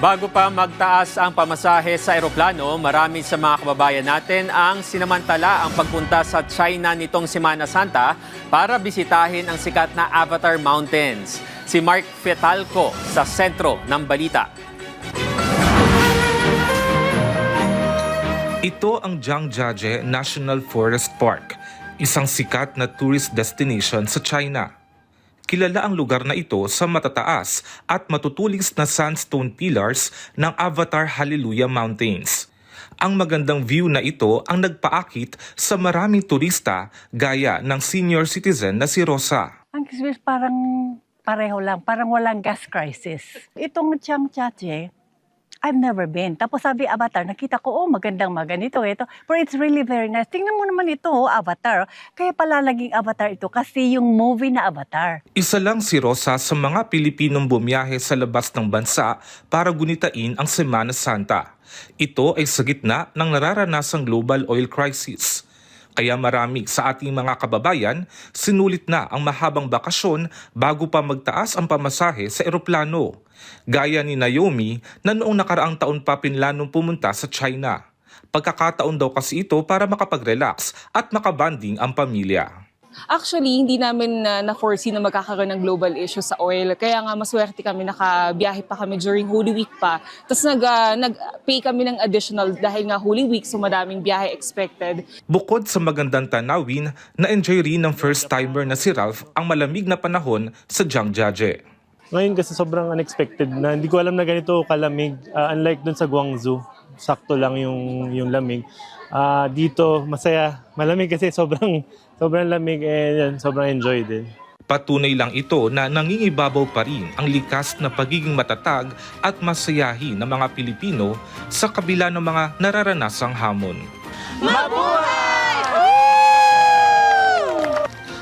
Bago pa magtaas ang pamasahe sa eroplano, marami sa mga kababayan natin ang sinamantala ang pagpunta sa China nitong Semana Santa para bisitahin ang sikat na Avatar Mountains. Si Mark Fetalco sa sentro ng balita. Ito ang Zhangjiajie National Forest Park, isang sikat na tourist destination sa China. Kilala ang lugar na ito sa matataas at matutulis na sandstone pillars ng Avatar Hallelujah Mountains. Ang magandang view na ito ang nagpaakit sa maraming turista gaya ng senior citizen na si Rosa. Ang experience parang pareho lang, parang walang gas crisis. Itong Zhangjiajie, I've never been. Tapos sabi Avatar, nakita ko, magandang ito. But it's really very nice. Tingnan mo naman ito, Avatar. Kaya pala laging Avatar ito kasi yung movie na Avatar. Isa lang si Rosa sa mga Pilipinong bumiyahe sa labas ng bansa para gunitain ang Semana Santa. Ito ay sa gitna ng nararanasang global oil crisis. Kaya marami sa ating mga kababayan sinulit na ang mahabang bakasyon bago pa magtaas ang pamasahe sa eroplano. Gaya ni Naomi na noong nakaraang taon pa pinlanong pumunta sa China. Pagkakataon daw kasi ito para makapag-relax at makabanding ang pamilya. Actually, hindi namin na-foresee na magkakaroon ng global issue sa oil. Kaya nga maswerte kami, nakabiyahe pa kami during Holy Week pa. Tapos nag-pay kami ng additional dahil nga Holy Week, so madaming biyahe expected. Bukod sa magandang tanawin, na-enjoy rin ng first-timer na si Ralph ang malamig na panahon sa Zhangjiajie. Ngayon kasi sobrang unexpected na hindi ko alam na ganito kalamig. Unlike dun sa Guangzhou, sakto lang yung lamig. Dito masaya, malamig kasi sobrang lamig and sobrang enjoy din. Patunay lang ito na nangingibabaw pa rin ang likas na pagiging matatag at masayahin ng mga Pilipino sa kabila ng mga nararanasang hamon. Mabuhay!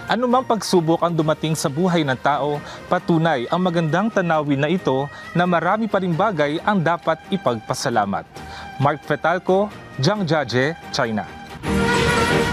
Anumang pagsubok ang dumating sa buhay ng tao, patunay ang magandang tanawin na ito na marami pa ring bagay ang dapat ipagpasalamat. Mark Fetalco, Zhangjiajie, China.